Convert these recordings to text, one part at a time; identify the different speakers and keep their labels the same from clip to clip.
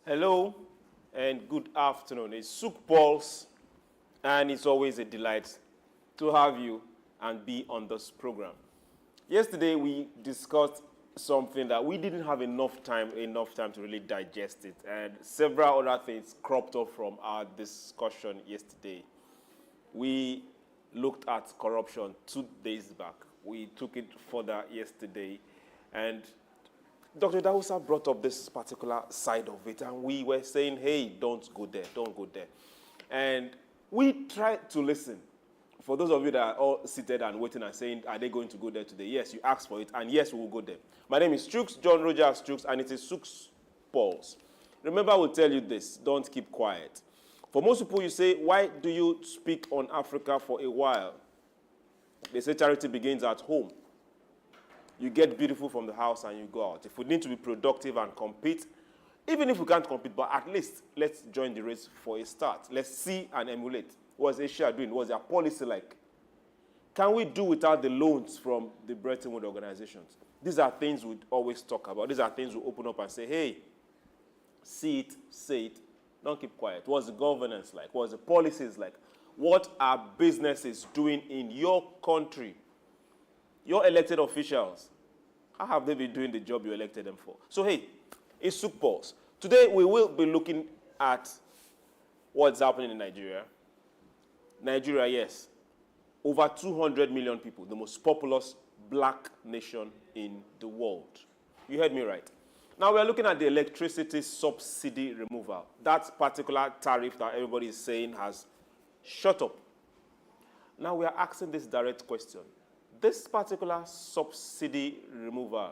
Speaker 1: Hello and good afternoon. It's SOUQ Pulse, and it's always a delight to have you and be on this program. Yesterday we discussed something that we didn't have enough time to really digest it, and several other things cropped up from our discussion yesterday. We looked at corruption 2 days back. We took it further yesterday, and Dr. Dawusa brought up this particular side of it, and we were saying, hey, don't go there, don't go there. And we tried to listen. For those of you that are all seated and waiting and saying, are they going to go there today? Yes, you asked for it, and yes, we will go there. My name is SOUQ, John Rogers SOUQ, and it is SOUQ Pulse. Remember, I will tell you this, don't keep quiet. For most people, you say, why do you speak on Africa for a while? They say charity begins at home. You get beautiful from the house and you go out. If we need to be productive and compete, even if we can't compete, but at least let's join the race for a start. Let's see and emulate. What's Asia doing? What's their policy like? Can we do without the loans from the Bretton Woods organizations? These are things we always talk about. These are things we open up and say, hey, see it, say it, don't keep quiet. What's the governance like? What's the policies like? What are businesses doing in your country? Your elected officials, how have they been doing the job you elected them for? So, hey, it's SOUQ Pulse. Today, we will be looking at what's happening in Nigeria. Nigeria, yes, over 200 million people, the most populous black nation in the world. You heard me right. Now, we're looking at the electricity subsidy removal. That particular tariff that everybody is saying has shut up. Now, we are asking this direct question. This particular subsidy removal,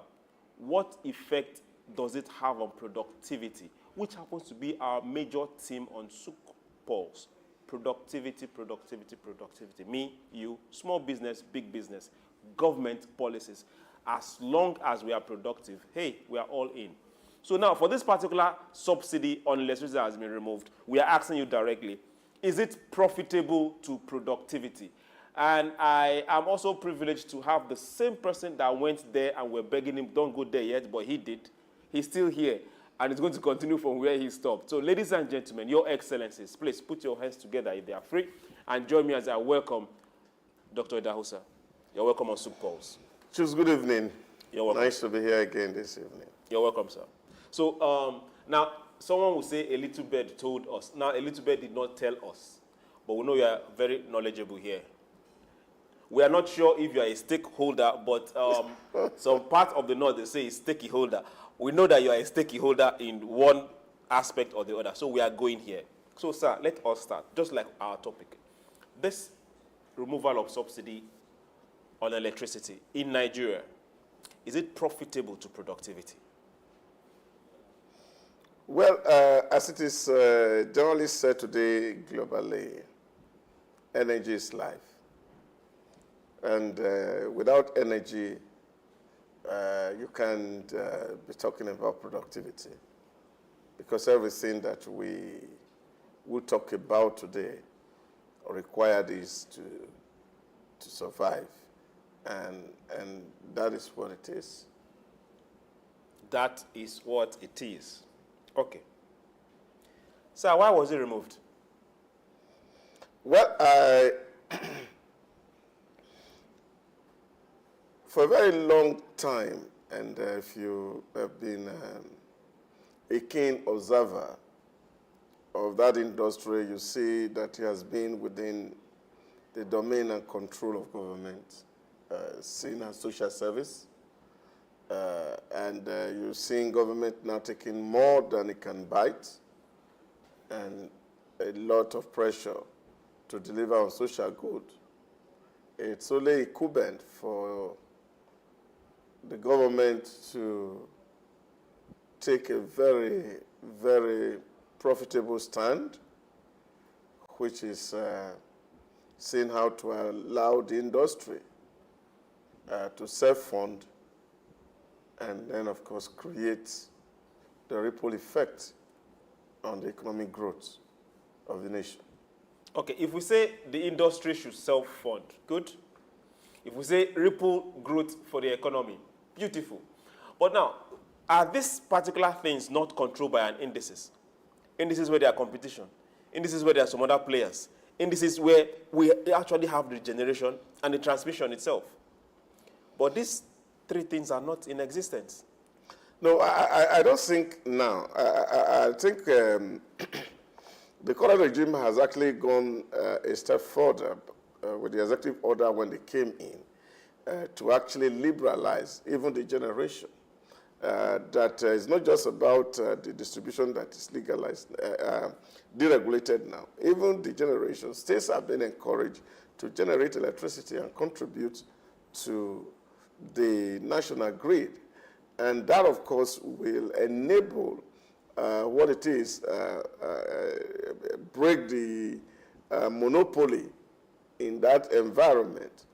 Speaker 1: what effect does it have on productivity, which happens to be our major theme on SOUQ Pulse? Productivity, productivity, productivity. Me, you, small business, big business, government policies. As long as we are productive, hey, we are all in. So now, for this particular subsidy on electricity that has been removed, we are asking you directly, is it profitable to productivity? And I am also privileged to have the same person that went there and we're begging him, don't go there yet, but he did. He's still here, and he's going to continue from where he stopped. So, ladies and gentlemen, your excellencies, please put your hands together if they are free, and join me as I welcome Dr. Dawusa. You're welcome on SOUQ Pulse.
Speaker 2: Choose, good evening.
Speaker 1: You're welcome.
Speaker 2: Nice to be here again this evening.
Speaker 1: You're welcome, sir. So, now, someone will say a little bird told us. Now, a little bird did not tell us, but we know you are very knowledgeable here. We are not sure if you are a stakeholder, but some part of the north, they say is stakeholder. We know that you are a stakeholder in one aspect or the other, so we are going here. So, sir, let us start, just like our topic. This removal of subsidy on electricity in Nigeria, is it profitable to productivity?
Speaker 2: Well, as it is generally said today globally, energy is life. And without energy, you can't be talking about productivity. Because everything that we will talk about today required is to survive. And that is what it is.
Speaker 1: That is what it is. Okay. Sir, why was it removed?
Speaker 2: Well, for a very long time, and if you have been a keen observer of that industry, you see that it has been within the domain and control of government, seen as social service. And you're seeing government now taking more than it can bite, and a lot of pressure to deliver on social good. It's only incumbent for the government to take a very, very profitable stand, which is seeing how to allow the industry to self-fund and then, of course, create the ripple effect on the economic growth of the nation.
Speaker 1: Okay, if we say the industry should self-fund, good. If we say ripple growth for the economy, beautiful. But now, are these particular things not controlled by an indices? Indices where there are competition. Indices where there are some other players. Indices where we actually have the generation and the transmission itself. But these three things are not in existence.
Speaker 2: No, I don't think now. I think the current regime has actually gone a step further with the executive order when they came in to actually liberalize even the generation. That is not just about the distribution that is legalized, deregulated now. Even the generation, states have been encouraged to generate electricity and contribute to the national grid. And that, of course, will enable what it is, break the monopoly in that environment.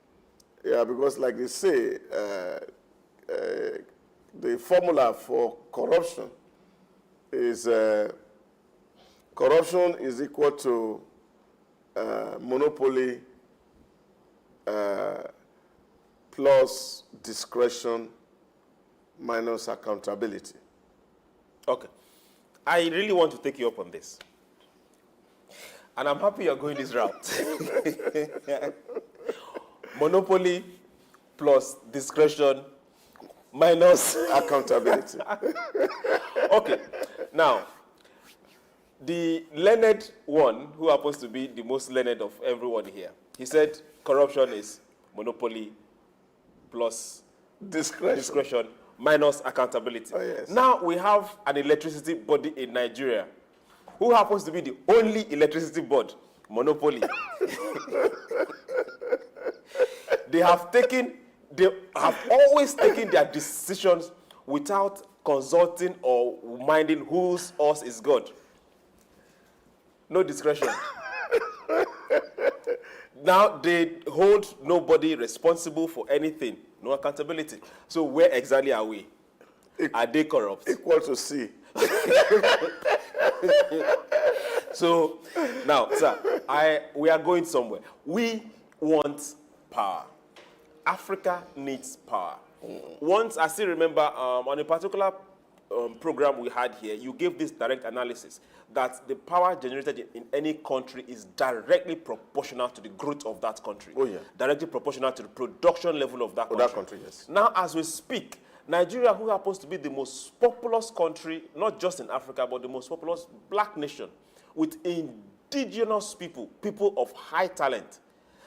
Speaker 2: Yeah, because like they say, the formula for corruption is corruption is equal to monopoly plus discretion minus accountability.
Speaker 1: Okay. I really want to take you up on this. And I'm happy you're going this route. Monopoly plus discretion minus
Speaker 2: accountability.
Speaker 1: Okay. Now, the learned one, who happens to be the most learned of everyone here, he said corruption is monopoly plus discretion minus accountability.
Speaker 2: Oh, yes.
Speaker 1: Now we have an electricity body in Nigeria who happens to be the only electricity board, monopoly. They have always taken their decisions without consulting or minding whose us is God. No discretion. Now they hold nobody responsible for anything. No accountability. So where exactly are we? Are they corrupt?
Speaker 2: Equal to C.
Speaker 1: So now, sir, we are going somewhere. We want power. Africa needs power. Once, I still remember on a particular program we had here, you gave this direct analysis that the power generated in any country is directly proportional to the growth of that country.
Speaker 2: Oh, yeah.
Speaker 1: Directly proportional to the production level of that country.
Speaker 2: That country, yes.
Speaker 1: Now, as we speak, Nigeria, who happens to be the most populous country, not just in Africa, but the most populous black nation, with indigenous people, people of high talent,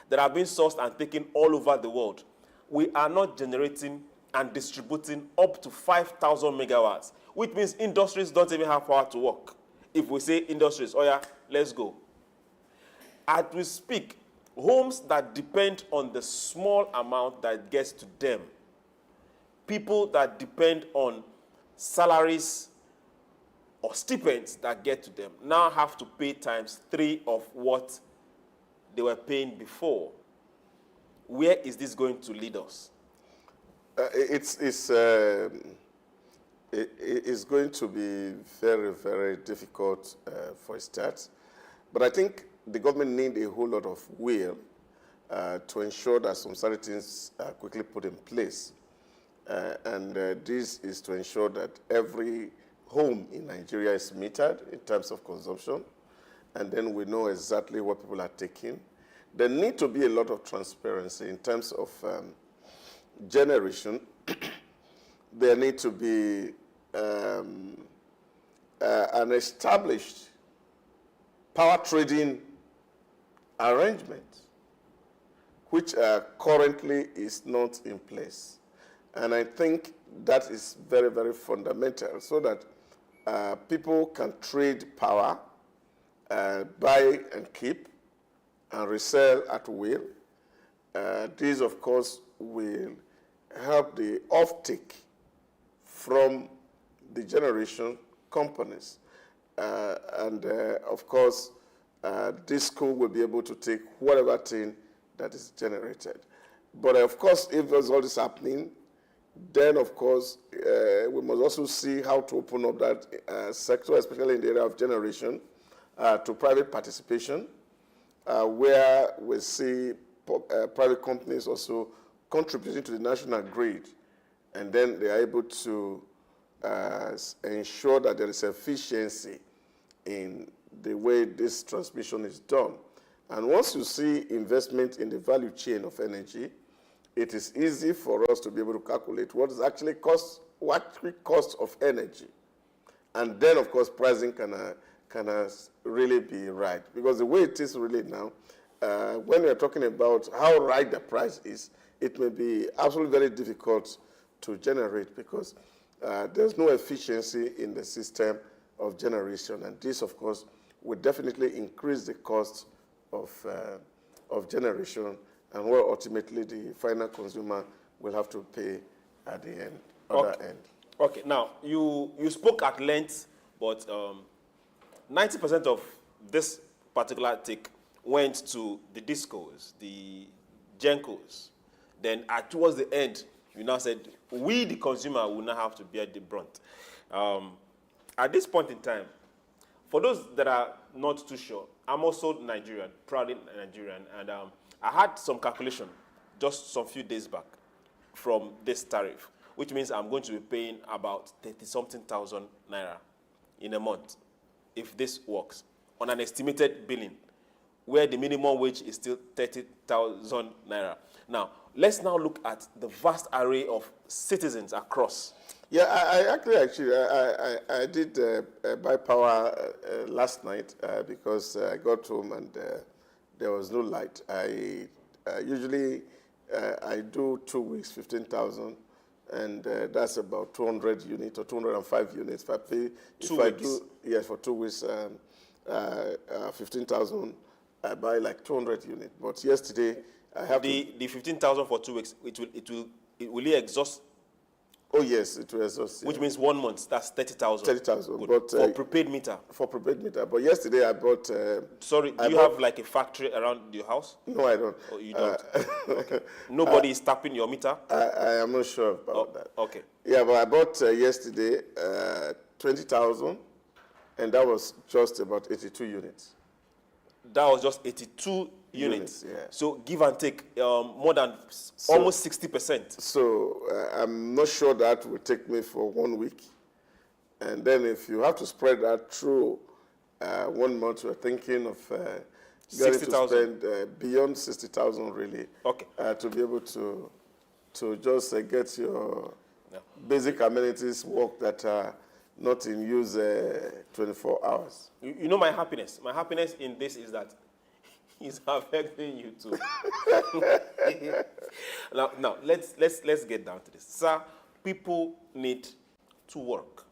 Speaker 1: that have been sourced and taken all over the world, we are not generating and distributing up to 5,000 megawatts, which means industries don't even have power to work. If we say industries, oh yeah, let's go. As we speak, homes that depend on the small amount that gets to them, people that depend on salaries or stipends that get to them, now have to pay times 3 of what they were paying before. Where is this going to lead us?
Speaker 2: It's going to be very, very difficult for a start. But I think the government needs a whole lot of will to ensure that some certain things are quickly put in place. And this is to ensure that every home in Nigeria is metered in terms of consumption. And then we know exactly what people are taking. There need to be a lot of transparency in terms of generation. There need to be an established power trading arrangement, which currently is not in place. And I think that is very, very fundamental so that people can trade power, buy and keep, and resell at will. This, of course, will help the offtake from the generation companies. Of course, this SOUQ will be able to take whatever thing that is generated. But of course, if there's all this happening, then of course, we must also see how to open up that sector, especially in the area of generation, to private participation, where we see private companies also contributing to the national grid, and then they are able to ensure that there is efficiency in the way this transmission is done. And once you see investment in the value chain of energy, it is easy for us to be able to calculate what actually cost of energy. And then, of course, pricing can really be right. Because the way it is really now, when we're talking about how right the price is, it may be absolutely very difficult to generate because there's no efficiency in the system of generation. And this, of course, will definitely increase the cost of generation, and where ultimately the final consumer will have to pay at the end. Other end.
Speaker 1: Okay, now you spoke at length, but 90% of this particular take went to the discos, the gencos. Then towards the end, you now said, we, the consumer, will now have to bear the brunt. At this point in time, for those that are not too sure, I'm also Nigerian, proudly Nigerian, and I had some calculation just some few days back from this tariff, which means I'm going to be paying about 30-something thousand naira in a month if this works, on an estimated billing, where the minimum wage is still 30,000 naira. Now, let's now look at the vast array of citizens across.
Speaker 2: Yeah, I did buy power last night because I got home and there was no light. Usually I do 2 weeks, 15,000, and that's about 200 units or 205 units. If I pay, for 2 weeks, 15,000, I buy like 200 units. But yesterday I have
Speaker 1: the 15,000 for 2 weeks. It will exhaust.
Speaker 2: Oh yes, it will exhaust.
Speaker 1: Which means 1 month. That's 30,000.
Speaker 2: 30,000. But
Speaker 1: for prepaid meter.
Speaker 2: For prepaid meter. But yesterday I bought.
Speaker 1: Sorry, do you have like a factory around your house?
Speaker 2: No, I don't.
Speaker 1: Oh, you don't. Okay. Nobody is tapping your meter.
Speaker 2: I am not sure about that.
Speaker 1: Okay.
Speaker 2: Yeah, but I bought yesterday 20,000, and that was just about 82 units.
Speaker 1: That was just 82 units.
Speaker 2: Yeah.
Speaker 1: So give and take more than almost 60%.
Speaker 2: So I'm not sure that will take me for 1 week. And then if you have to spread that through 1 month, we're thinking of getting to spend beyond 60,000 really.
Speaker 1: Okay.
Speaker 2: To be able to just get your basic amenities work that are not in use 24 hours.
Speaker 1: You know my happiness. My happiness in this is that it's affecting you too. now let's get down to this. Sir, people need to work.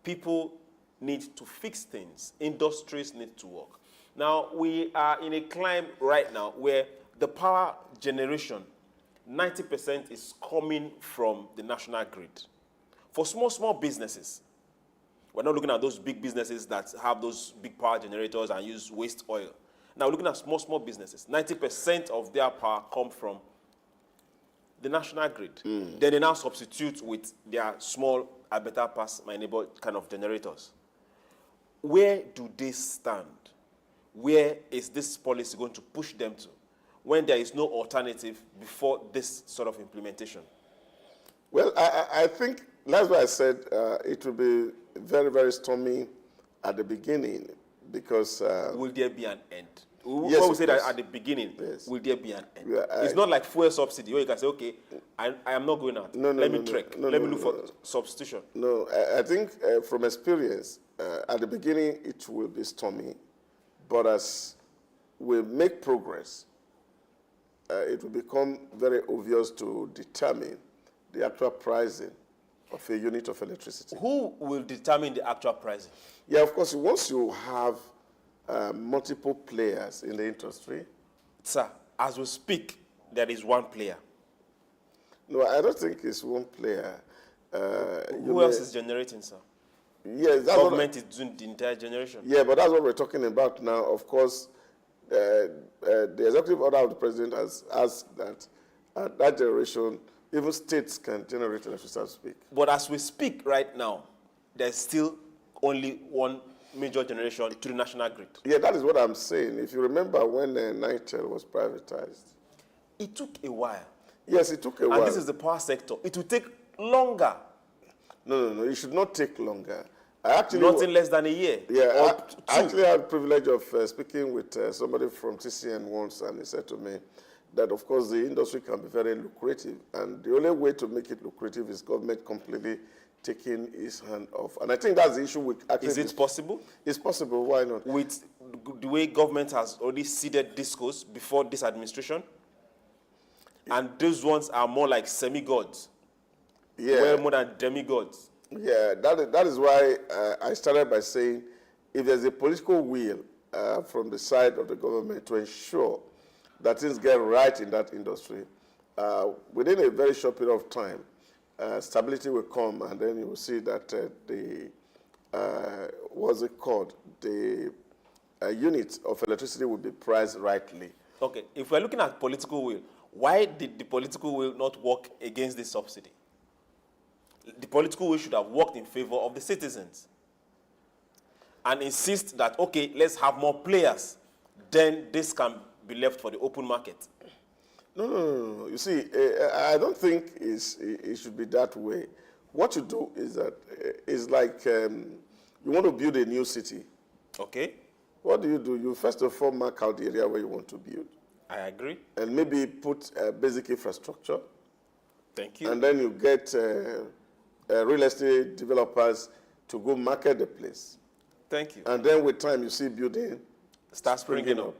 Speaker 1: People need to fix things. Industries need to work. Now, we are in a climb right now where the power generation, 90% is coming from the national grid. For small businesses, we're not looking at those big businesses that have those big power generators and use waste oil. Now, we're looking at small businesses. 90% of their power come from the national grid. Then they now substitute with their small, I better pass my neighbor kind of generators. Where do they stand? Where is this policy going to push them to when there is no alternative before this sort of implementation?
Speaker 2: Well, I think that's why I said it will be very, very stormy at the beginning because...
Speaker 1: will there be an end?
Speaker 2: Yes,
Speaker 1: when we say that at the beginning, will there be an end? Yeah, it's not like fuel subsidy where you can say, okay, I am not going out. Let me look for substitution.
Speaker 2: No, I think from experience, at the beginning it will be stormy, but as we make progress, it will become very obvious to determine the actual pricing of a unit of electricity.
Speaker 1: Who will determine the actual pricing?
Speaker 2: Yeah, of course, once you have multiple players in the industry.
Speaker 1: Sir, as we speak, there is one player.
Speaker 2: No, I don't think it's one player.
Speaker 1: Who else is generating, sir?
Speaker 2: Yes,
Speaker 1: that's government is doing the entire generation.
Speaker 2: Yeah, but that's what we're talking about now. Of course, the executive order of the president has asked that that generation, even states can generate electricity as we speak.
Speaker 1: But as we speak right now, there's still only one major generation to the national grid.
Speaker 2: Yeah, that is what I'm saying. If you remember when Nitel was privatized.
Speaker 1: It took a while.
Speaker 2: Yes, it took a while.
Speaker 1: And this is the power sector. It will take longer.
Speaker 2: No. It should not take longer.
Speaker 1: Nothing less than a year.
Speaker 2: Yeah, I actually had the privilege of speaking with somebody from TCN once, and he said to me that, of course, the industry can be very lucrative, and the only way to make it lucrative is government completely taking its hand off. And I think that's the issue with actually...
Speaker 1: Is it possible?
Speaker 2: It's possible. Why not?
Speaker 1: With the way government has already seeded discos before this administration, and those ones are more like semi-gods, well more than demigods.
Speaker 2: Yeah, that is why I started by saying if there's a political will from the side of the government to ensure that things get right in that industry, within a very short period of time, stability will come, and then you will see that what's it called? The unit of electricity will be priced rightly.
Speaker 1: Okay, if we're looking at political will, why did the political will not work against this subsidy? The political will should have worked in favor of the citizens and insist that, okay, let's have more players. Then this can be left for the open market.
Speaker 2: No. You see, I don't think it should be that way. What you do is that it's like you want to build a new city.
Speaker 1: Okay.
Speaker 2: What do? You first of all mark out the area where you want to build.
Speaker 1: I agree.
Speaker 2: And maybe put basic infrastructure.
Speaker 1: Thank you.
Speaker 2: And then you get real estate developers to go market the place.
Speaker 1: Thank you.
Speaker 2: And then with time, you see building
Speaker 1: start springing up.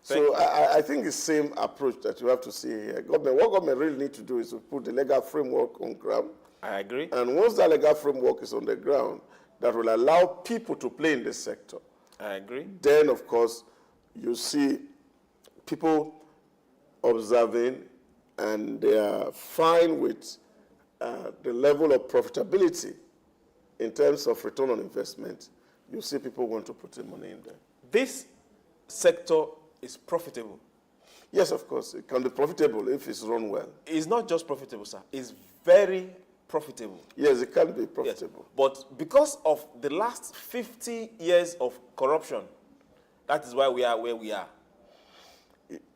Speaker 2: So I think it's the same approach that you have to see here. What government really need to do is to put the legal framework on ground.
Speaker 1: I agree.
Speaker 2: And once that legal framework is on the ground, that will allow people to play in this sector.
Speaker 1: I agree.
Speaker 2: Then, of course, you see people observing, and they are fine with the level of profitability in terms of return on investment. You see people want to put their money in there.
Speaker 1: This sector is profitable.
Speaker 2: Yes, of course. It can be profitable if it's run well.
Speaker 1: It's not just profitable, sir. It's very profitable.
Speaker 2: Yes, it can be profitable.
Speaker 1: Yes. But because of the last 50 years of corruption, that is why we are where we are.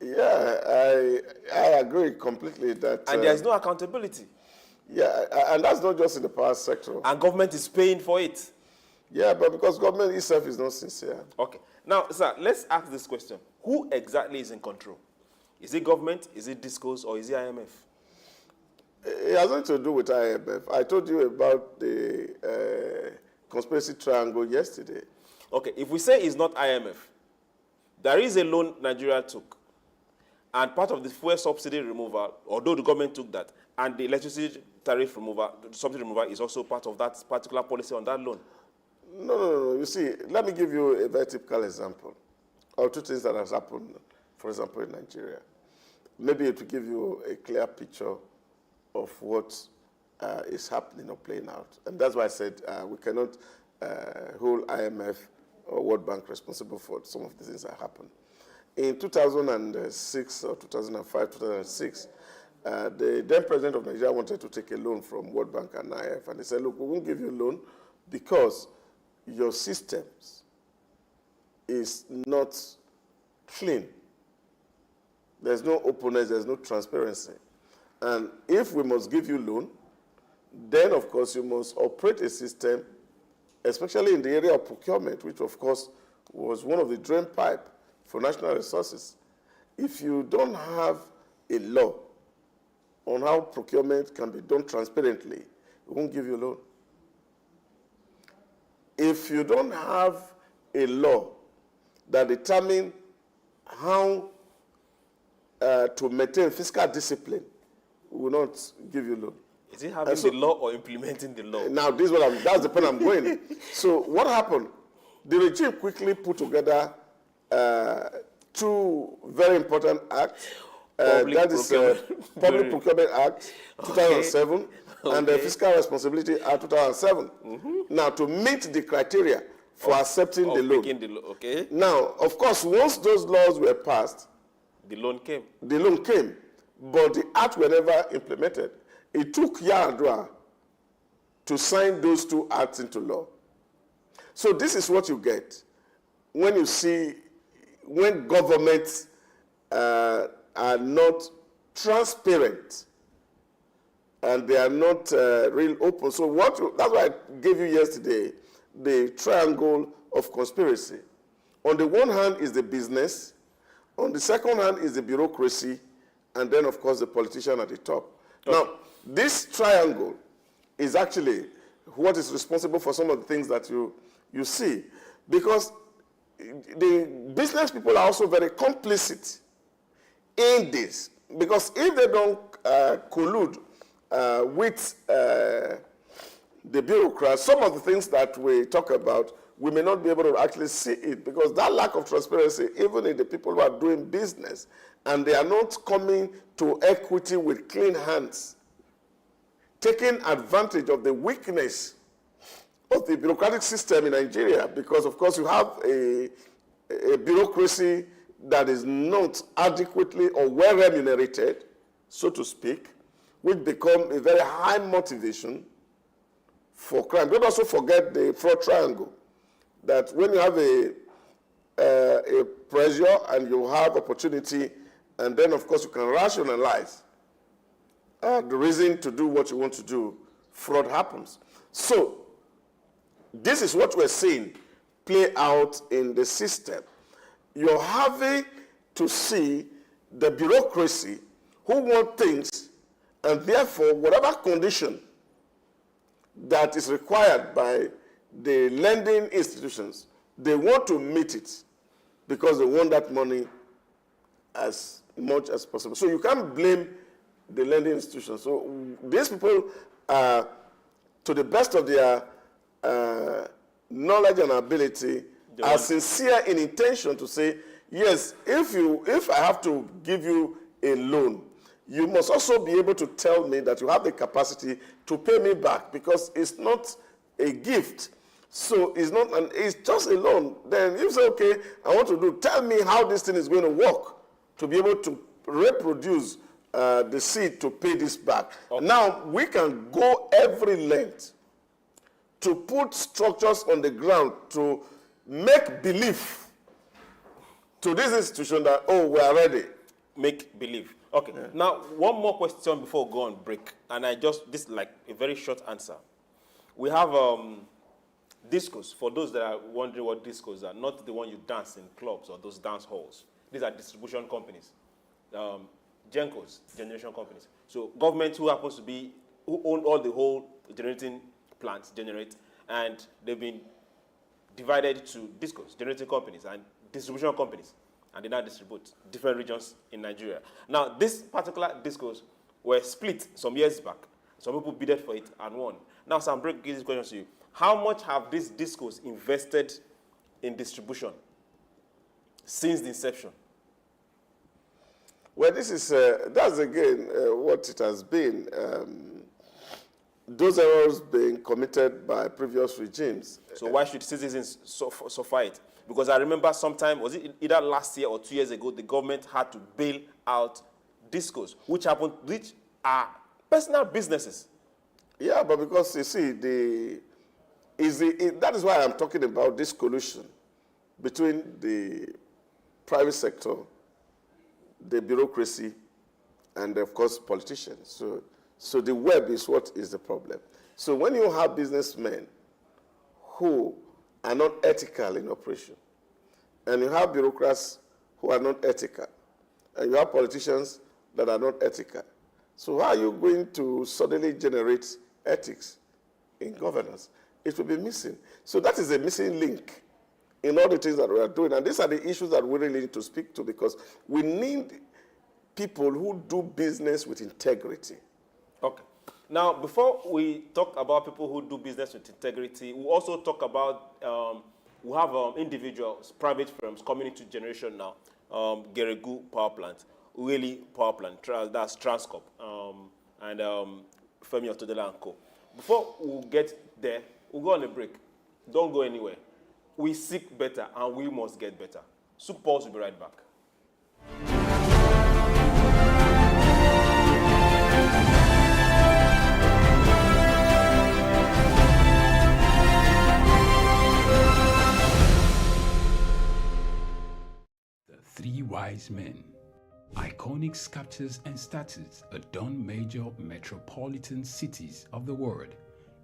Speaker 2: Yeah, I agree completely that...
Speaker 1: And there's no accountability.
Speaker 2: Yeah, and that's not just in the power sector.
Speaker 1: And government is paying for it.
Speaker 2: Yeah, but because government itself is not sincere.
Speaker 1: Okay. Now, sir, let's ask this question. Who exactly is in control? Is it government, is it DISCOs, or is it IMF?
Speaker 2: It has nothing to do with IMF. I told you about the conspiracy triangle yesterday.
Speaker 1: Okay, if we say it's not IMF, there is a loan Nigeria took, and part of the fuel subsidy removal, although the government took that, and the electricity tariff removal, the subsidy removal is also part of that particular policy on that loan.
Speaker 2: No. You see, let me give you a very typical example of two things that has happened, for example, in Nigeria. Maybe it will give you a clear picture of what is happening or playing out. And that's why I said we cannot hold IMF or World Bank responsible for some of the things that happened. In 2006 or 2005, 2006, the then president of Nigeria wanted to take a loan from World Bank and IMF, and they said, look, we won't give you a loan because your systems is not clean. There's no openness, there's no transparency. And if we must give you loan, then of course you must operate a system, especially in the area of procurement, which of course was one of the drain pipe for national resources. If you don't have a law on how procurement can be done transparently, we won't give you a loan. If you don't have a law that determines how to maintain fiscal discipline, we will not give you loan.
Speaker 1: Is it having the law or implementing the law?
Speaker 2: Now, that's the point I'm going. So what happened? The regime quickly put together two very important acts. That is Public Procurement Act 2007 and the Fiscal Responsibility Act 2007. Now, to meet the criteria for accepting the loan.
Speaker 1: Okay.
Speaker 2: Now, of course, once those laws were passed,
Speaker 1: the loan came.
Speaker 2: The loan came, but the act were never implemented. It took Yar'Adua to sign those two acts into law. So this is what you get when you see when governments are not transparent and they are not real open. So that's why I gave you yesterday the triangle of conspiracy. On the one hand is the business, on the second hand is the bureaucracy, and then, of course, the politician at the top. Okay. Now, this triangle is actually what is responsible for some of the things that you see, because the business people are also very complicit in this, because if they don't collude with the bureaucrats, some of the things that we talk about, we may not be able to actually see it, because that lack of transparency, even in the people who are doing business, and they are not coming to equity with clean hands, taking advantage of the weakness of the bureaucratic system in Nigeria, because, of course, you have a bureaucracy that is not adequately or well remunerated, so to speak, which become a very high motivation for crime. Don't also forget the fraud triangle, that when you have a pressure and you have opportunity, and then, of course, you can rationalize the reason to do what you want to do, fraud happens. So this is what we're seeing play out in the system. You're having to see the bureaucracy who want things, and therefore, whatever condition that is required by the lending institutions, they want to meet it because they want that money as much as possible. So you can't blame the lending institutions. So these people, to the best of their knowledge and ability, are sincere in intention to say, yes, if I have to give you a loan, you must also be able to tell me that you have the capacity to pay me back, because it's not a gift. So it's just a loan. Then you say, okay, I want to tell me how this thing is going to work to be able to reproduce the seed to pay this back. Okay. Now, we can go every length to put structures on the ground to make belief to this institution that, oh, we are ready.
Speaker 1: Make believe. Okay. Yeah. Now, one more question before we go on break. And this is like a very short answer. We have discos. For those that are wondering what discos are, not the one you dance in clubs or those dance halls. These are distribution companies. Gencos, generation companies. So government who own all the whole generating plants, and they've been divided to discos, generating companies, and distribution companies, and they now distribute different regions in Nigeria. Now, this particular discos were split some years back. Some people bidded for it and won. Now, Sam, break this question to you. How much have these discos invested in distribution since the inception?
Speaker 2: Well, that's again what it has been. Those errors being committed by previous regimes.
Speaker 1: So why should citizens suffer it? Because I remember sometime, was it either last year or 2 years ago, the government had to bail out discos, which are personal businesses.
Speaker 2: Yeah, but because you see, that is why I'm talking about this collusion between the private sector, the bureaucracy, and of course politicians. So the web is what is the problem. So when you have businessmen who are not ethical in operation, and you have bureaucrats who are not ethical, and you have politicians that are not ethical, so how are you going to suddenly generate ethics in governance? It will be missing. So that is a missing link in all the things that we are doing. And these are the issues that we really need to speak to, because we need people who do business with integrity.
Speaker 1: Okay. Now, before we talk about people who do business with integrity, we also talk about, we have individuals, private firms coming into generation now. Geregu Power Plant, Ueli Power Plant, that's Transcorp, and Femi Otodela & Co. Before we get there, we'll go on a break. Don't go anywhere. We seek better, and we must get better. SOUQ Pulse will be right back.
Speaker 3: The Three Wise Men. Iconic sculptures and statues adorn major metropolitan cities of the world.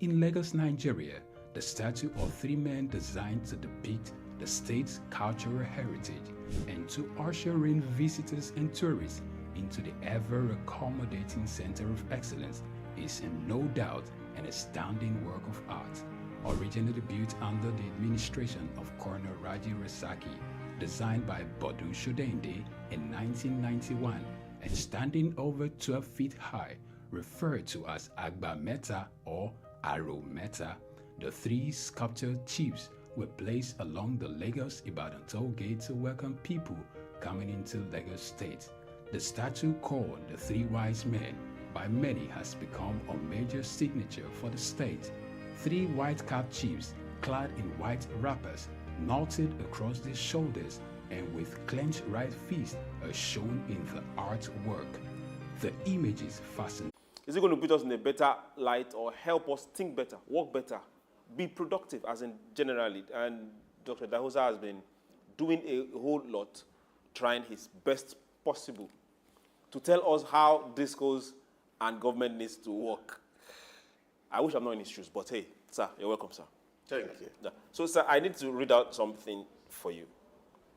Speaker 3: In Lagos, Nigeria, the statue of three men designed to depict the state's cultural heritage and to usher in visitors and tourists into the ever-accommodating center of excellence is in no doubt an astounding work of art. Originally built under the administration of Colonel Raji Rasaki, designed by Bodu Shodende in 1991 and standing over 12 feet high, referred to as Agba Meta or Aro Meta, the three sculptured chiefs were placed along the Lagos-Ibadan toll gate to welcome people coming into Lagos State. The statue called the Three Wise Men by many has become a major signature for the state. Three white-capped chiefs clad in white wrappers, knotted across their shoulders and with clenched right fists are shown in the artwork. The images fasten.
Speaker 1: Is it going to put us in a better light or help us think better, work better, be productive as in generally? And Dr. Dahosa has been doing a whole lot, trying his best possible to tell us how discos and government needs to work. I wish I'm not in his shoes, but hey, sir, you're welcome, sir.
Speaker 2: Thank you.
Speaker 1: Yeah. So, sir, I need to read out something for you.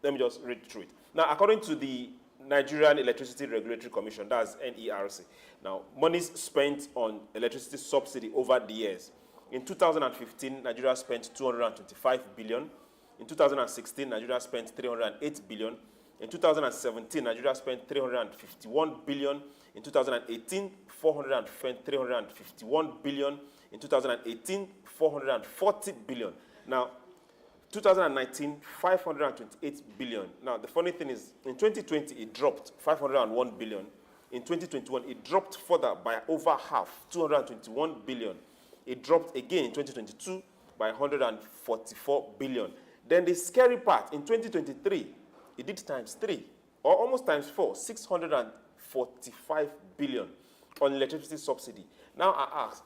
Speaker 1: Let me just read through it. Now, according to the Nigerian Electricity Regulatory Commission, that's NERC. Now, monies spent on electricity subsidy over the years. In 2015, Nigeria spent 225 billion. In 2016, Nigeria spent 308 billion. In 2017, Nigeria spent 351 billion. In 2018, 351 billion. In 2018, 440 billion. Now, 2019, 528 billion. Now, the funny thing is, in 2020, it dropped 501 billion. In 2021, it dropped further by over half, 221 billion. It dropped again in 2022 by 144 billion. Then the scary part, in 2023, it did times 3, or almost times 4, 645 billion on electricity subsidy. Now I ask,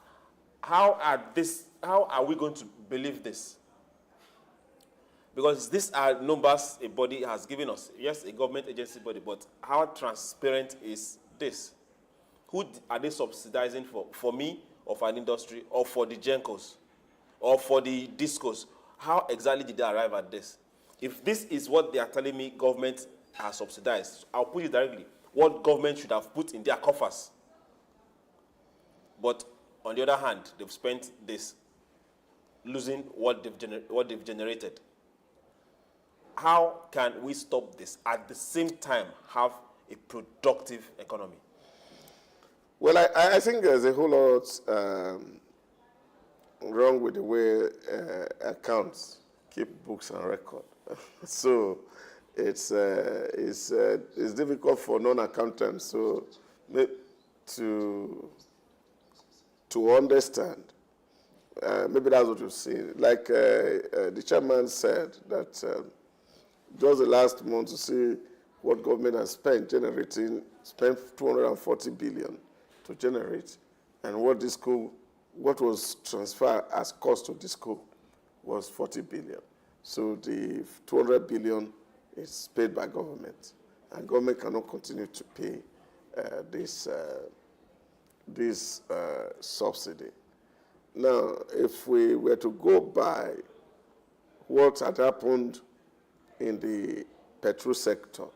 Speaker 1: how are we going to believe this? Because these are numbers a body has given us. Yes, a government agency body, but how transparent is this? Who are they subsidizing for? For me, or for an industry, or for the Gencos, or for the discos? How exactly did they arrive at this? If this is what they are telling me government has subsidized, I'll put it directly. What government should have put in their coffers. But on the other hand, they've spent this, losing what they've generated. How can we stop this at the same time have a productive economy?
Speaker 2: Well, I think there's a whole lot wrong with the way accounts keep books and record. So it's difficult for non-accountants to understand. Maybe that's what you see. Like the chairman said, that just the last month to see what government has spent 240 billion to generate, and what was transferred as cost to disco was 40 billion. So the 200 billion is paid by government, and government cannot continue to pay this subsidy. Now, if we were to go by what had happened in the petrol sector,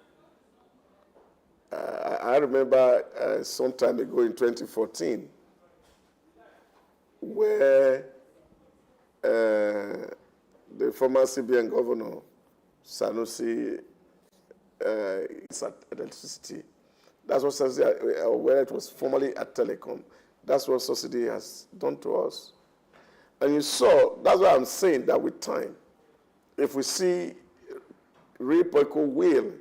Speaker 2: I remember some time ago in 2014, where the former CBN governor, Sanusi, is at electricity. That's what subsidy, where it was formerly at telecom. That's what subsidy has done to us. And you saw, that's why I'm saying that with time, if we see real political will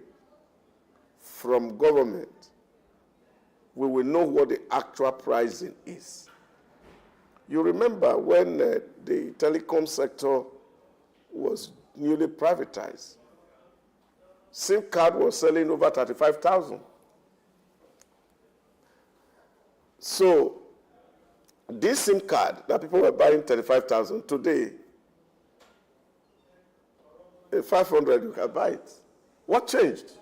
Speaker 2: from government, we will know what the actual pricing is. You remember when the telecom sector was newly privatized, SIM card was selling over 35,000. So this SIM card that people were buying 35,000 today, 500 you can buy it. What changed?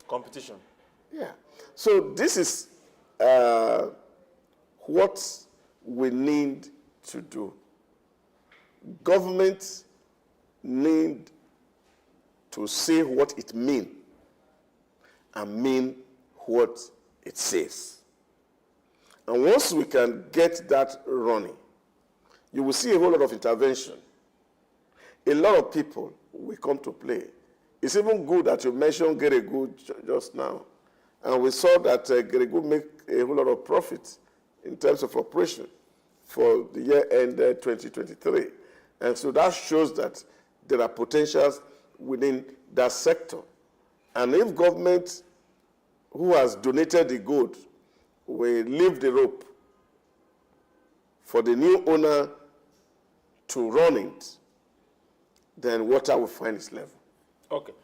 Speaker 1: Competition.
Speaker 2: Yeah. So this is what we need to do. government need to say what it means and mean what it says. And once we can get that running, you will see a whole lot of intervention. A lot of people will come to play. It's even good that you mentioned Geregu just now. And we saw that Geregu make a whole lot of profit in terms of operation for the year end 2023. And so that shows that there are potentials within that sector. And if government who has donated the good will leave the rope for the new owner to run it, then water will find its level.
Speaker 1: Okay.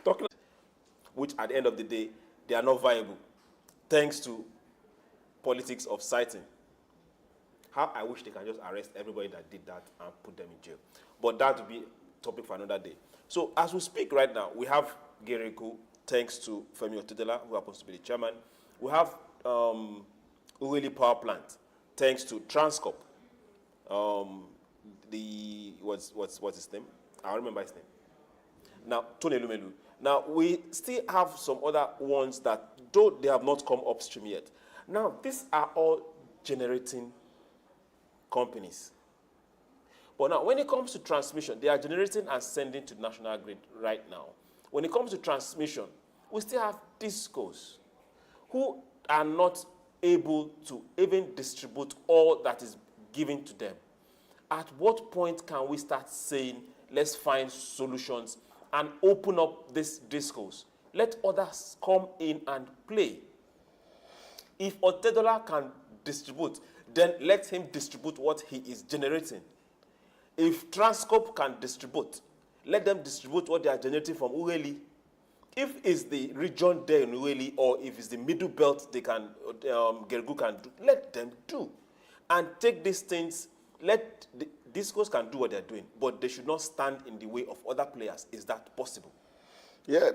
Speaker 1: Talking, which at the end of the day, they are not viable, thanks to politics of siting. How I wish they can just arrest everybody that did that and put them in jail. But that will be a topic for another day. So as we speak right now, we have Geregu, thanks to Femi Otedela, who happens to be the chairman. We have Uweli Power Plant, thanks to Transcorp. What's his name? I remember his name. Now, Tony Lumelu. Now, we still have some other ones that, though they have not come upstream yet. Now, these are all generating companies. But now, when it comes to transmission, they are generating and sending to the national grid right now. When it comes to transmission, we still have discos who are not able to even distribute all that is given to them. At what point can we start saying, let's find solutions and open up this discourse? Let others come in and play. If Otedola can distribute, then let him distribute what he is generating. If Transcorp can distribute, let them distribute what they are generating from Uweli. If it's the region there in Uweli, or if it's the middle belt they can, Geregu can do, let them do. And take these things, let the discos can do what they're doing, but they should not stand in the way of other players. Is that possible?
Speaker 2: Yeah,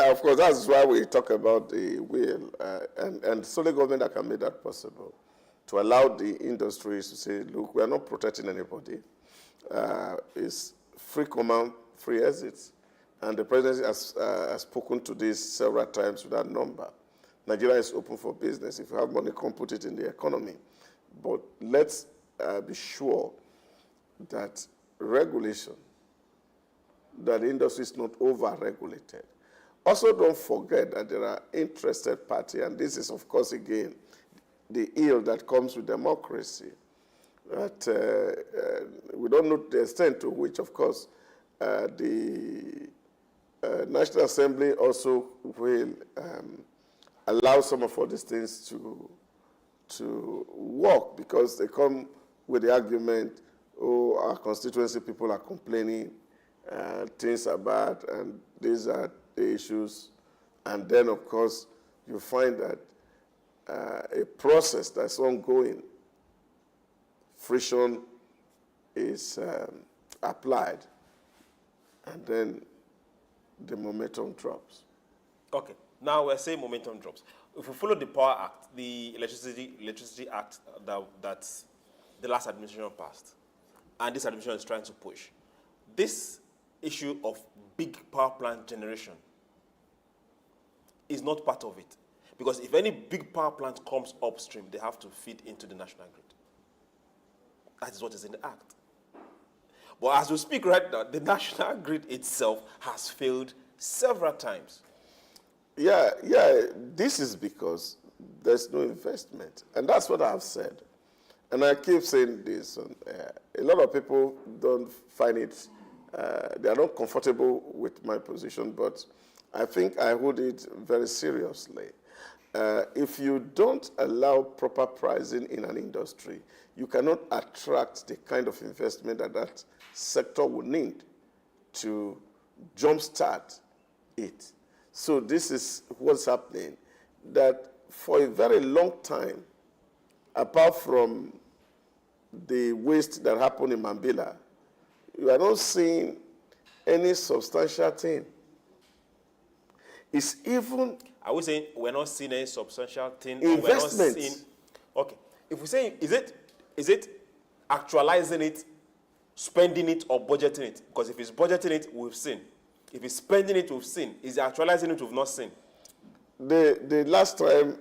Speaker 2: of course, that's why we talk about the will, and solely government that can make that possible, to allow the industries to say, look, we are not protecting anybody. It's free command, free exits. And the presidency has spoken to this several times with that number. Nigeria is open for business. If you have money, come put it in the economy. But let's be sure that regulation, that the industry is not over-regulated. Also, don't forget that there are interested parties, and this is, of course, again, the ill that comes with democracy. That we don't know the extent to which, of course, the National Assembly also will allow some of all these things to work, because they come with the argument, oh, our constituency people are complaining, things are bad, and these are the issues. And then, of course, you find that a process that's ongoing, friction is applied, and then the momentum drops.
Speaker 1: Okay. Now we're saying momentum drops. If we follow the Power Act, the Electricity Act that the last administration passed, and this administration is trying to push, this issue of big power plant generation is not part of it. Because if any big power plant comes upstream, they have to feed into the national grid. That is what is in the Act. But as we speak right now, the national grid itself has failed several times.
Speaker 2: Yeah, this is because there's no investment. And that's what I've said. And I keep saying this. A lot of people don't find it, they are not comfortable with my position, but I think I hold it very seriously. If you don't allow proper pricing in an industry, you cannot attract the kind of investment that that sector would need to jumpstart it. So this is what's happening, that for a very long time, apart from the waste that happened in Mambila, you are not seeing any substantial thing. It's even...
Speaker 1: Are we saying we're not seeing any substantial thing?
Speaker 2: Investment.
Speaker 1: We're not seeing, okay. If we say, is it actualizing it spending it or budgeting it? Because if he's budgeting it, we've seen. If he's spending it, we've seen. Is he actualizing it, we've not seen.
Speaker 2: The last time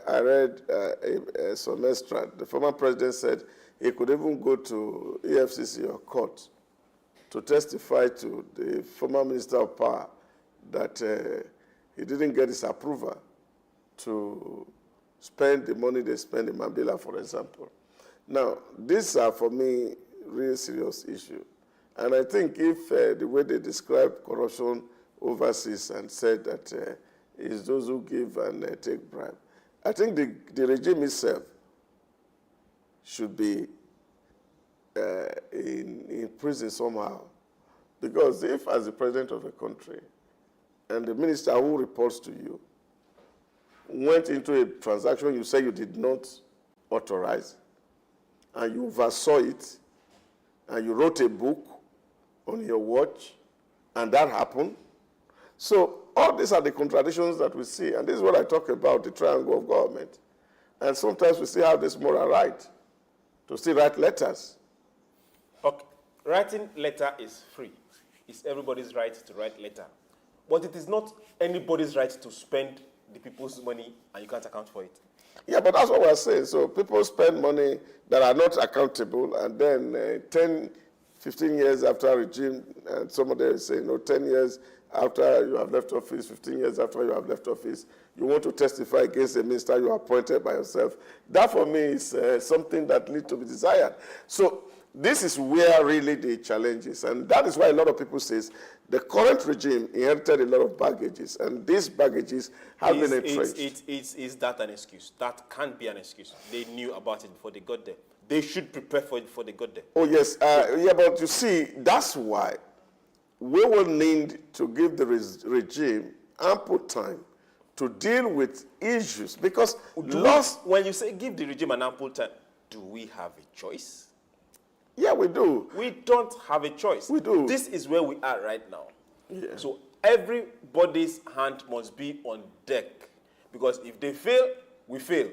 Speaker 2: I read some extract, the former president said he could even go to EFCC or court to testify to the former Minister of Power that he didn't get his approval to spend the money they spend in Mambila, for example. Now, these are, for me, really serious issue. And I think if the way they describe corruption overseas and said that it's those who give and take bribe, I think the regime itself should be in prison somehow. Because if, as the president of a country, and the minister who reports to you went into a transaction you say you did not authorize, and you oversaw it, and you wrote a book on your watch, and that happened. So all these are the contradictions that we see, and this is what I talk about, the triangle of government. And sometimes we still have this moral right to still write letters.
Speaker 1: Okay. Writing letter is free. It's everybody's right to write letter. But it is not anybody's right to spend the people's money and you can't account for it.
Speaker 2: Yeah, but that's what we're saying. So people spend money that are not accountable, and then 10, 15 years after a regime, and somebody is saying, 10 years after you have left office, 15 years after you have left office, you want to testify against a minister you appointed by yourself. That, for me, is something that needs to be desired. So this is where really the challenge is, and that is why a lot of people say the current regime inherited a lot of baggages, and these baggages have been entrenched.
Speaker 1: Is that an excuse? That can't be an excuse. They knew about it before they got there. They should prepare for it before they got there.
Speaker 2: Oh, yes. Yeah, but you see, that's why we will need to give the regime ample time to deal with issues, because
Speaker 1: when you say give the regime an ample time, do we have a choice?
Speaker 2: Yeah, we do.
Speaker 1: We don't have a choice.
Speaker 2: We do.
Speaker 1: This is where we are right now.
Speaker 2: Yeah.
Speaker 1: So everybody's hand must be on deck, because if they fail, we fail.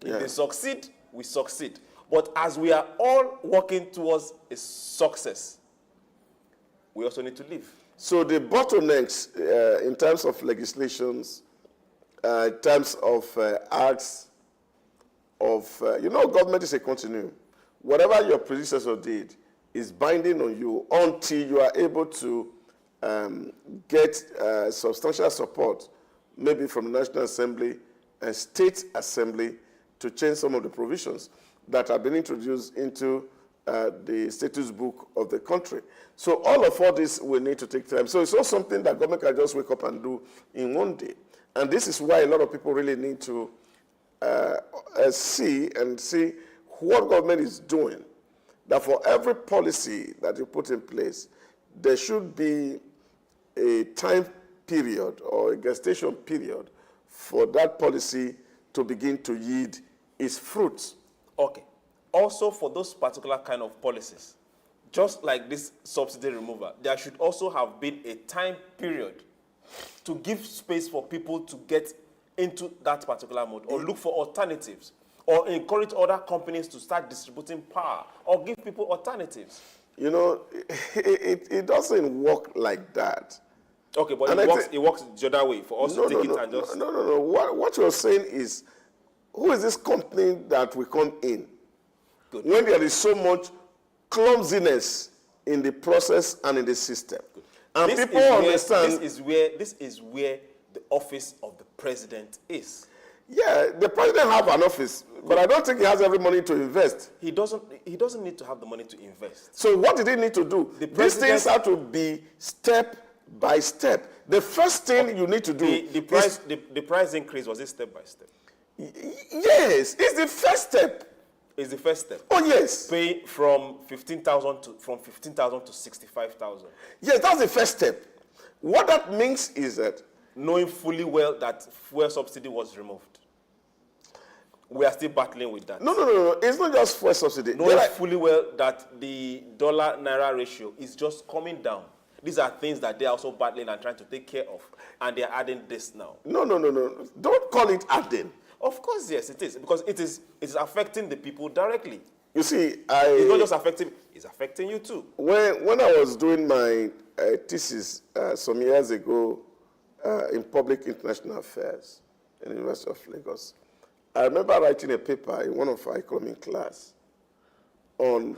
Speaker 1: If they succeed, we succeed. But as we are all working towards a success, we also need to live.
Speaker 2: So the bottlenecks in terms of legislations, in terms of acts, government is a continuum. Whatever your predecessor did is binding on you until you are able to get substantial support, maybe from the National Assembly and State Assembly, to change some of the provisions that have been introduced into the status book of the country. So all this will need to take time. So it's not something that government can just wake up and do in one day. And this is why a lot of people really need to see what government is doing, that for every policy that you put in place, there should be a time period or a gestation period for that policy to begin to yield its fruits.
Speaker 1: Okay. Also, for those particular kind of policies, just like this subsidy removal, there should also have been a time period to give space for people to get into that particular mode, or look for alternatives, or encourage other companies to start distributing power, or give people alternatives.
Speaker 2: It doesn't work like that.
Speaker 1: Okay, but it works the other way, for us to take it and just...
Speaker 2: No. What you're saying is, who is this company that will come in?
Speaker 1: Good.
Speaker 2: When there is so much clumsiness in the process and in the system.
Speaker 1: Good.
Speaker 2: And people understand...
Speaker 1: This is where the office of the president is.
Speaker 2: Yeah, the president have an office, but I don't think he has every money to invest.
Speaker 1: He doesn't need to have the money to invest.
Speaker 2: So what did he need to do? These things have to be step by step. The first thing you need to do
Speaker 1: the price increase, was it step by step?
Speaker 2: Yes, it's the first step.
Speaker 1: It's the first step.
Speaker 2: Oh yes.
Speaker 1: Pay from 15,000 to 65,000.
Speaker 2: Yes, that's the first step. What that means is that
Speaker 1: knowing fully well that fuel subsidy was removed. We are still battling with that.
Speaker 2: No. It's not just fuel subsidy.
Speaker 1: Knowing fully well that the dollar-naira ratio is just coming down. These are things that they are also battling and trying to take care of. And they are adding this now.
Speaker 2: No. Don't call it adding.
Speaker 1: Of course, yes, it is. Because it is affecting the people directly.
Speaker 2: You see,
Speaker 1: it's not just affecting... It's affecting you too.
Speaker 2: When I was doing my thesis some years ago in public international affairs in the University of Lagos, I remember writing a paper in one of our economic class on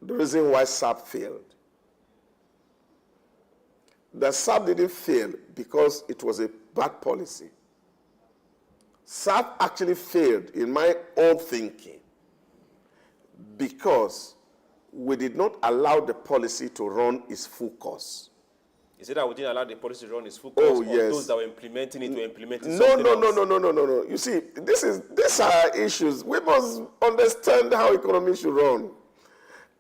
Speaker 2: the reason why SOUQ failed. The SOUQ didn't fail because it was a bad policy. SOUQ actually failed, in my own thinking, because we did not allow the policy to run its full course.
Speaker 1: Is it that we didn't allow the policy to run its full course, or
Speaker 2: yes.
Speaker 1: those that were implementing it were implementing
Speaker 2: No.
Speaker 1: something else?
Speaker 2: No. You see, these are issues. We must understand how economy should run.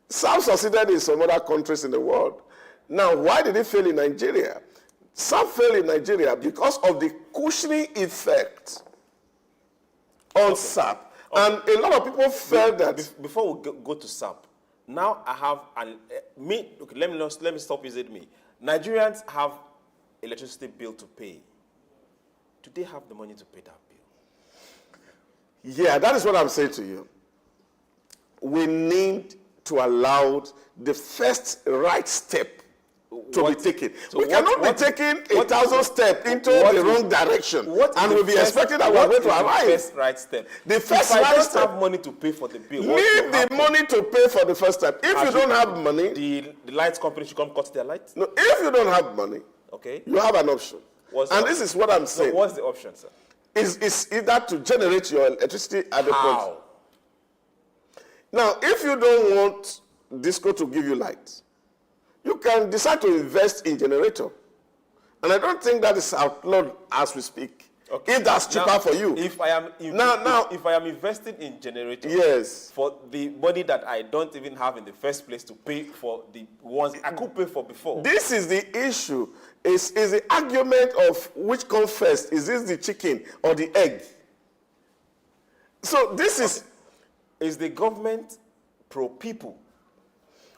Speaker 2: SOUQ succeeded in some other countries in the world. Now, why did it fail in Nigeria? SOUQ failed in Nigeria because of the cushioning effect on SOUQ. And a lot of people felt that...
Speaker 1: Before we go to SOUQ, now I have let me stop using me. Nigerians have electricity bill to pay. Do they have the money to pay that bill?
Speaker 2: Yeah, that is what I'm saying to you. We need to allow the first right step to be taken. So we cannot be taking 1,000 steps into the wrong direction, and we'll be expecting that we're going to arrive.
Speaker 1: The first right step.
Speaker 2: The first
Speaker 1: right
Speaker 2: right
Speaker 1: step. If I don't have money to pay for the bill,
Speaker 2: leave the money to pay for the first step. If you don't have money,
Speaker 1: the lights company should come cut their lights.
Speaker 2: No, if you don't have money,
Speaker 1: okay,
Speaker 2: you have an option. And this is what I'm saying.
Speaker 1: So what's the option, sir?
Speaker 2: Is either to generate your electricity at the
Speaker 1: How?
Speaker 2: point. Now, if you don't want Disco to give you light, you can decide to invest in generator. And I don't think that is outlawed as we speak. Okay. If that's cheaper for you.
Speaker 1: If I am investing in generator,
Speaker 2: yes,
Speaker 1: for the money that I don't even have in the first place to pay for the ones I could pay for before.
Speaker 2: This is the issue. Is the argument of which comes first. Is this the chicken or the egg? So this
Speaker 1: is the government pro-people?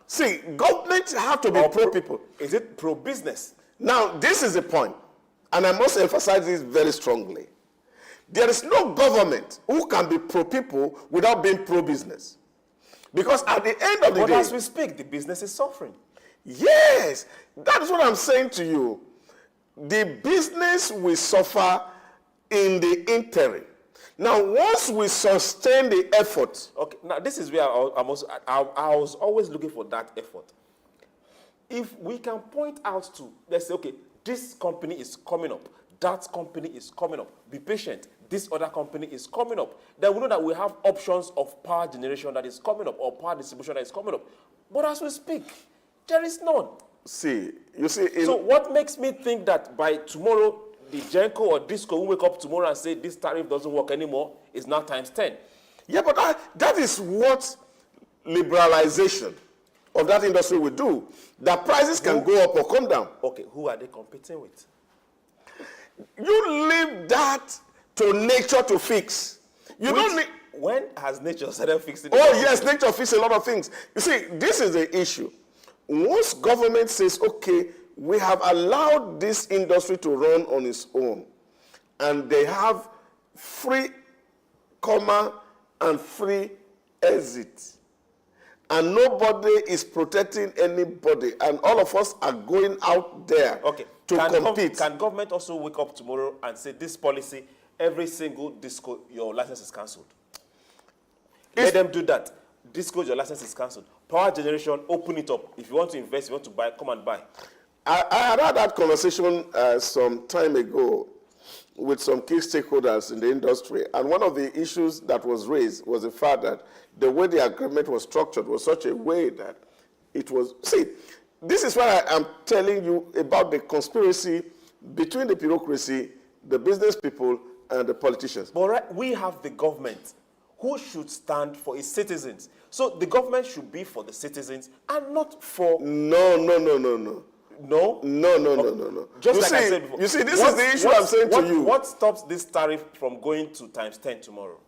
Speaker 2: See, government have to be pro-people.
Speaker 1: Is it pro-business?
Speaker 2: Now, this is the point, and I must emphasize this very strongly. There is no government who can be pro-people without being pro-business. Because at the end of the day...
Speaker 1: But as we speak, the business is suffering.
Speaker 2: Yes, that is what I'm saying to you. The business will suffer in the interim. Now, once we sustain the effort...
Speaker 1: Okay, now this is where I was always looking for that effort. If we can point out to, let's say, okay, this company is coming up, that company is coming up, be patient, this other company is coming up, then we know that we have options of power generation that is coming up, or power distribution that is coming up. But as we speak, there is none.
Speaker 2: See, you see...
Speaker 1: So what makes me think that by tomorrow, the Genco or Disco will wake up tomorrow and say this tariff doesn't work anymore, is now times 10?
Speaker 2: Yeah, but that is what liberalization of that industry will do. The prices can go up or come down.
Speaker 1: Okay, who are they competing with?
Speaker 2: You leave that to nature to fix. Don't need...
Speaker 1: When has nature started fixing it?
Speaker 2: Oh, yes, nature fixes a lot of things. You see, this is the issue. Once government says, okay, we have allowed this industry to run on its own, and they have free comma and free exit, and nobody is protecting anybody, and all of us are going out there to compete.
Speaker 1: Can government also wake up tomorrow and say this policy, every single Disco, your license is cancelled? Let them do that. Disco, your license is cancelled. Power generation, open it up. If you want to invest, you want to buy, come and buy.
Speaker 2: I had that conversation some time ago with some key stakeholders in the industry, and one of the issues that was raised was the fact that the way the agreement was structured was such a way that it was... See, this is why I am telling you about the conspiracy between the bureaucracy, the business people, and the politicians.
Speaker 1: But we have the government who should stand for its citizens. So the government should be for the citizens and not for...
Speaker 2: No.
Speaker 1: No?
Speaker 2: No.
Speaker 1: Just like I said before.
Speaker 2: You see, this is the issue I'm saying to you.
Speaker 1: What stops this tariff from going to times 10 tomorrow?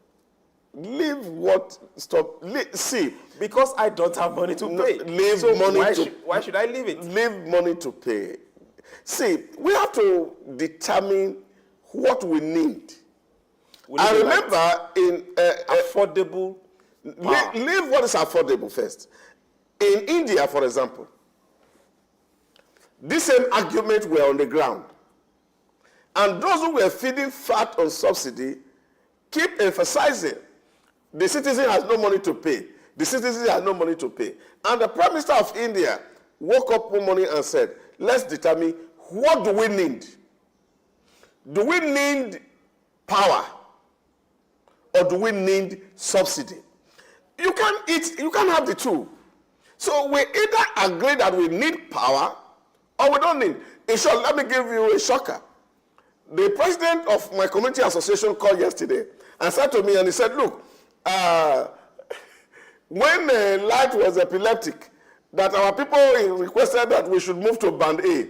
Speaker 2: Leave what stop. See.
Speaker 1: Because I don't have money to pay.
Speaker 2: Leave
Speaker 1: so
Speaker 2: money
Speaker 1: why should I leave it?
Speaker 2: Leave money to pay. See, we have to determine what we need. I remember in...
Speaker 1: affordable power.
Speaker 2: Leave what is affordable first. In India, for example, this same argument were on the ground. And those who were feeding fat on subsidy keep emphasizing the citizen has no money to pay. The citizen has no money to pay. And the Prime Minister of India woke up one morning and said, let's determine what do we need? Do we need power or do we need subsidy? You can't have the two. So we either agree that we need power or we don't need. In short, let me give you a shocker. The president of my community association called yesterday and said to me, and he said, look, when Light was epileptic, that our people requested that we should move to Band A.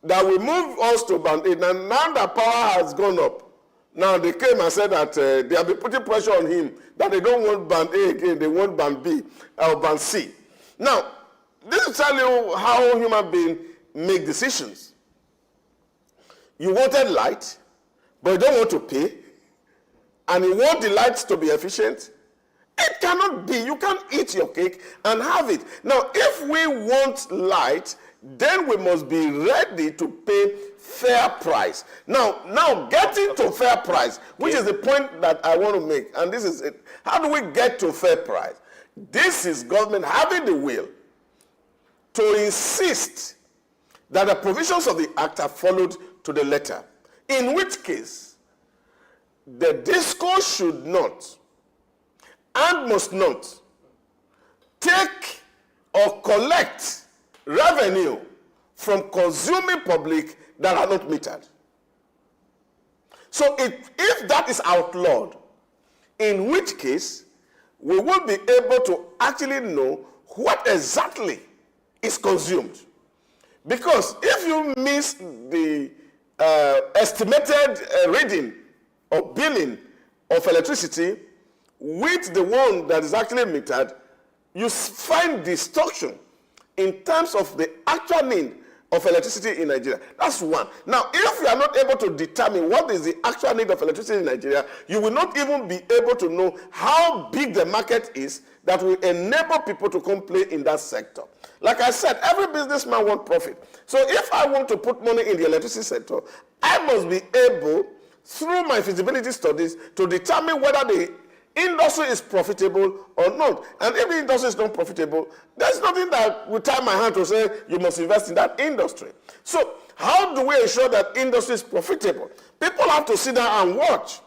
Speaker 2: That we move us to Band A. And now that power has gone up, now they came and said that they have been putting pressure on him, that they don't want Band A again, they want Band B or Band C. Now, this will tell you how human beings make decisions. You wanted light, but you don't want to pay, and you want the lights to be efficient. It cannot be. You can't eat your cake and have it. Now, if we want light, then we must be ready to pay fair price. Now getting to fair price, which is the point that I want to make, and this is it. How do we get to fair price? This is government having the will to insist that the provisions of the act are followed to the letter, in which case the DISCO should not and must not take or collect revenue from consuming public that are not metered. So if that is outlawed, in which case we will be able to actually know what exactly is consumed. Because if you miss the estimated reading or billing of electricity with the one that is actually metered, you find distortion in terms of the actual need of electricity in Nigeria. That's one. Now, if you are not able to determine what is the actual need of electricity in Nigeria, you will not even be able to know how big the market is that will enable people to come play in that sector. Like I said, every businessman wants profit. So if I want to put money in the electricity sector, I must be able, through my feasibility studies, to determine whether the industry is profitable or not. And if the industry is not profitable, there's nothing that will tie my hand to say you must invest in that industry. So how do we ensure that industry is profitable? People have to sit down and watch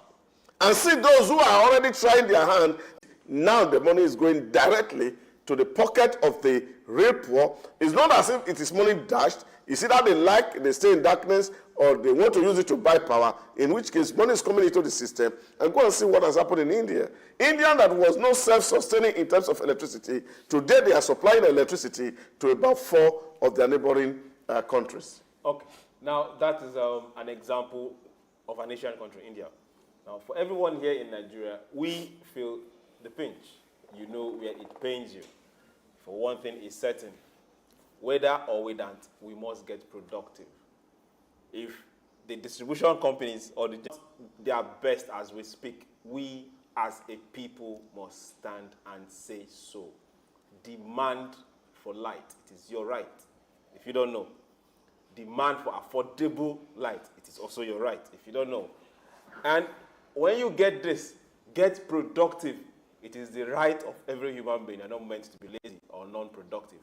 Speaker 2: and see those who are already trying their hand. Now the money is going directly to the pocket of the real poor. It's not as if it is money dashed. It's either they stay in darkness, or they want to use it to buy power, in which case money is coming into the system. And go and see what has happened in India. India that was not self-sustaining in terms of electricity, today they are supplying electricity to about 4 of their neighboring countries.
Speaker 1: Okay, now that is an example of an Asian country, India. Now for everyone here in Nigeria, we feel the pinch. You know where it pains you. For one thing is certain, whether or without, we must get productive. If the distribution companies or their best as we speak, we as a people must stand and say so. Demand for light, it is your right. If you don't know, demand for affordable light, it is also your right. If you don't know, and when you get this, get productive. It is the right of every human being. You're not meant to be lazy or non-productive.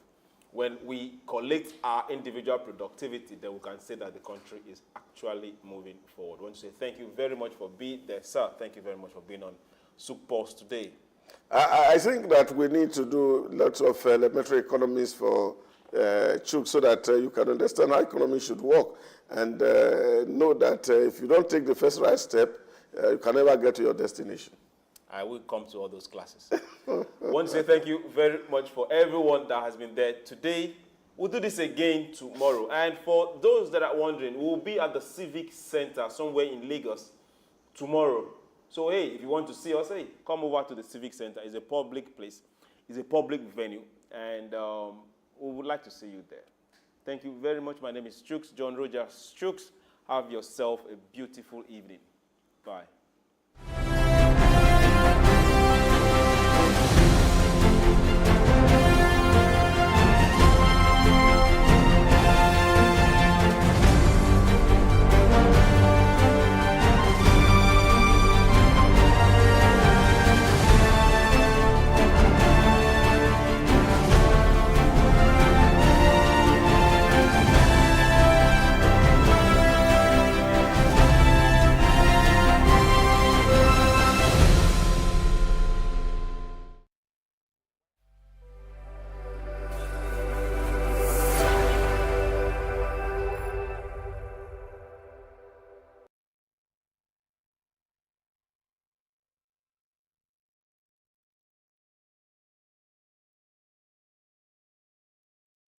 Speaker 1: When we collect our individual productivity, then we can say that the country is actually moving forward. I want to say thank you very much for being there, sir. Thank you very much for being on SOUQ Pulse today. I think that we need to do lots of elementary economies for SOUQ so that you can understand how economy should work and know that if you don't take the first right step, you can never get to your destination. I will come to all those classes. I want to say thank you very much for everyone that has been there today. We'll do this again tomorrow. And for those that are wondering, we'll be at the Civic Center somewhere in Lagos tomorrow. So, hey, if you want to see us, hey, come over to the Civic Center. It's a public place. It's a public venue. And we would like to see you there. Thank you very much. My name is SOUQ, John Rogers SOUQ. Have yourself a beautiful evening. Bye.